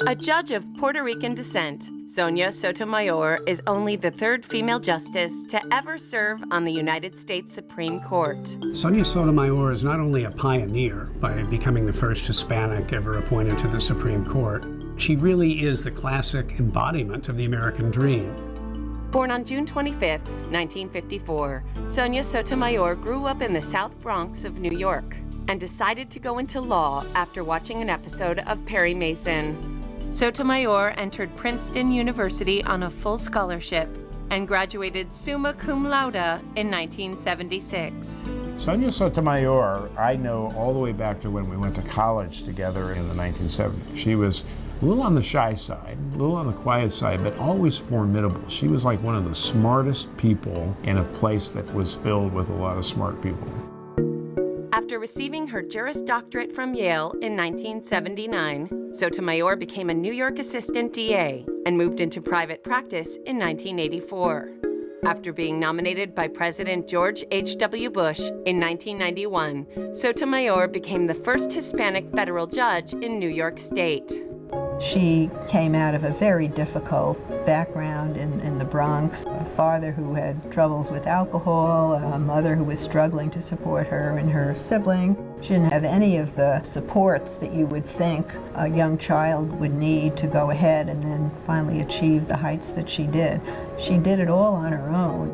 A judge of Puerto Rican descent, Sonia Sotomayor is only the third female justice to ever serve on the United States Supreme Court. Sonia Sotomayor is not only a pioneer by becoming the first Hispanic ever appointed to the Supreme Court, she really is the classic embodiment of the American dream. Born on June 25, 1954, Sonia Sotomayor grew up in the South Bronx of New York and decided to go into law after watching an episode of Perry Mason. Sotomayor entered Princeton University on a full scholarship and graduated summa cum laude in 1976. Sonia Sotomayor, I know all the way back to when we went to college together in the 1970s. She was a little on the shy side, a little on the quiet side, but always formidable. She was like one of the smartest people in a place that was filled with a lot of smart people. After receiving her Juris Doctorate from Yale in 1979, Sotomayor became a New York assistant DA and moved into private practice in 1984. After being nominated by President George H.W. Bush in 1991, Sotomayor became the first Hispanic federal judge in New York State. She came out of a very difficult background in the Bronx. A father who had troubles with alcohol, a mother who was struggling to support her and her sibling. She didn't have any of the supports that you would think a young child would need to go ahead and then finally achieve the heights that she did. She did it all on her own.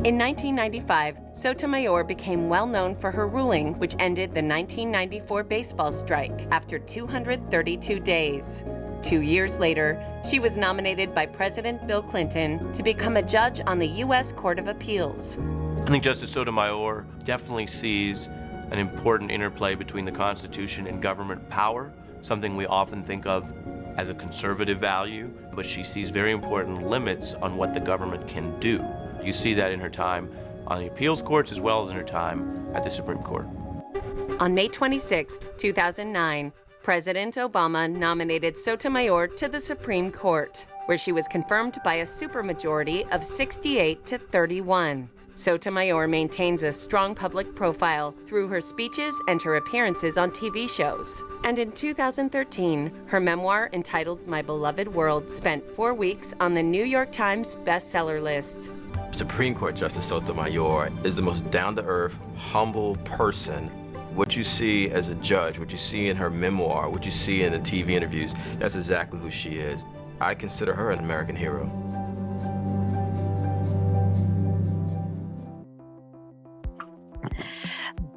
In 1995, Sotomayor became well known for her ruling, which ended the 1994 baseball strike after 232 days. 2 years later, she was nominated by President Bill Clinton to become a judge on the U.S. Court of Appeals. I think Justice Sotomayor definitely sees an important interplay between the Constitution and government power, something we often think of as a conservative value, but she sees very important limits on what the government can do. You see that in her time on the appeals courts as well as in her time at the Supreme Court. On May 26, 2009, President Obama nominated Sotomayor to the Supreme Court, where she was confirmed by a supermajority of 68 to 31. Sotomayor maintains a strong public profile through her speeches and her appearances on TV shows. And in 2013, her memoir entitled My Beloved World spent 4 weeks on the New York Times bestseller list. Supreme Court Justice Sotomayor is the most down-to-earth, humble person. What you see as a judge, what you see in her memoir, what you see in the TV interviews, that's exactly who she is. I consider her an American hero.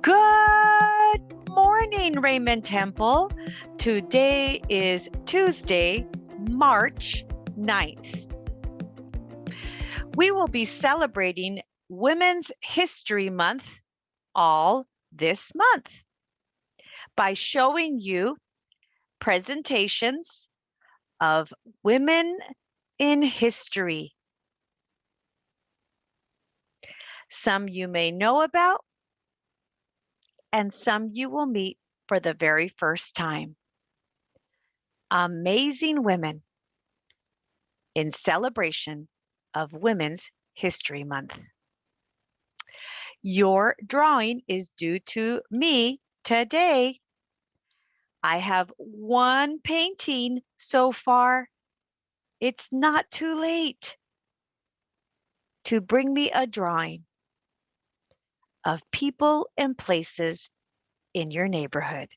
Good morning, Raymond Temple. Today is Tuesday, March 9th. We will be celebrating Women's History Month all this month by showing you presentations of women in history. Some you may know about, and some you will meet for the very first time. Amazing women in celebration of Women's History Month. Your drawing is due to me today. I have one painting so far. It's not too late to bring me a drawing of people and places in your neighborhood.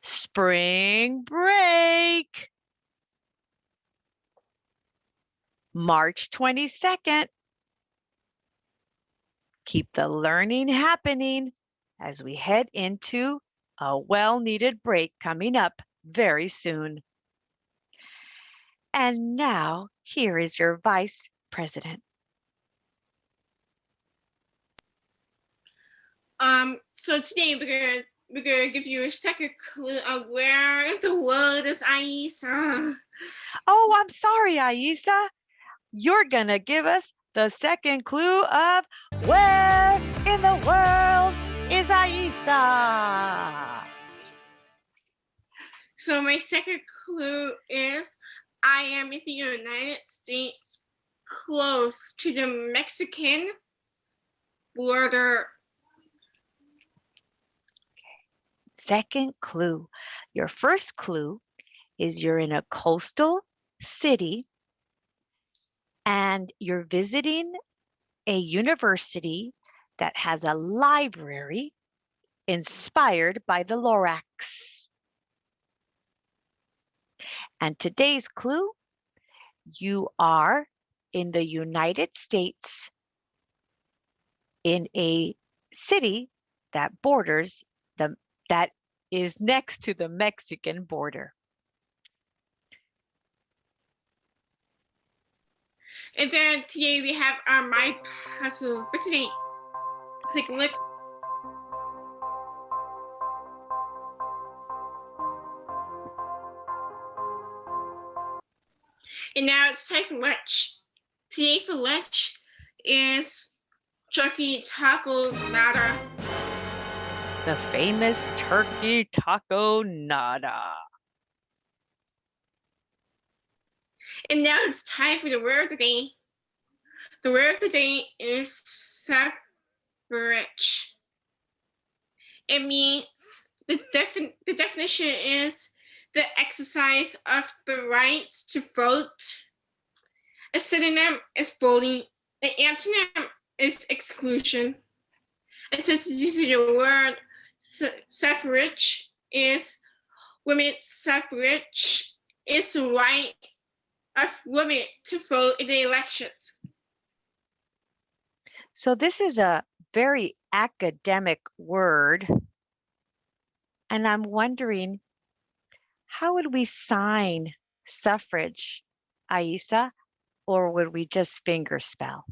Spring break. March 22nd. Keep the learning happening as we head into a well-needed break coming up very soon. And now, here is your Vice President. So today we're gonna give you a second clue of where in the world is Aisa. Oh, I'm sorry, Aisa. You're gonna give us the second clue of where in the world is Aisa? So my second clue is I am in the United States, close to the Mexican border. Second clue. Your first clue is you're in a coastal city and you're visiting a university that has a library inspired by the Lorax. And today's clue, you are in the United States in a city that borders that is next to the Mexican border. And then today we have our My Puzzle for today. Take a look. And now it's time for lunch. Today for lunch is turkey taco nada. The famous turkey taco nada. And now it's time for the word of the day. The word of the day is suffrage. It means the definition is the exercise of the right to vote. A synonym is voting. The antonym is exclusion. It says using the word suffrage is women's suffrage is the right of women to vote in the elections. So this is a very academic word. And I'm wondering, how would we sign suffrage, Aisa, or would we just finger spell?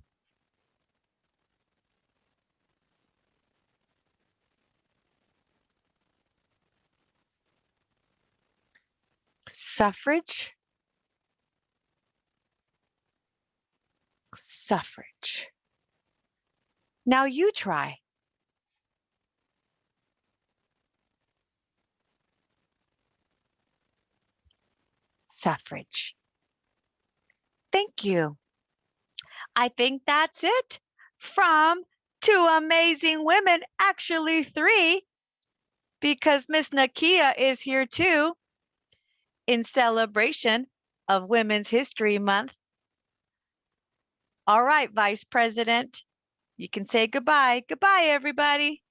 Suffrage? Suffrage. Now you try. Suffrage. Thank you. I think that's it from two amazing women, actually three, because Miss Nakia is here too in celebration of Women's History Month. All right, Vice President, you can say goodbye. Goodbye, everybody.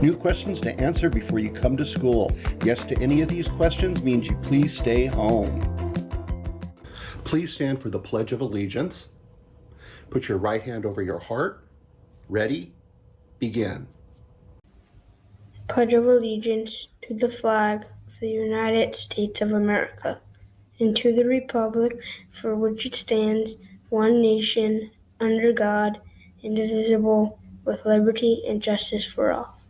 New questions to answer before you come to school. Yes to any of these questions means you please stay home. Please stand for the Pledge of Allegiance. Put your right hand over your heart. Ready? Begin. Pledge of allegiance to the flag of the United States of America and to the republic for which it stands, one nation, under God, indivisible, with liberty and justice for all.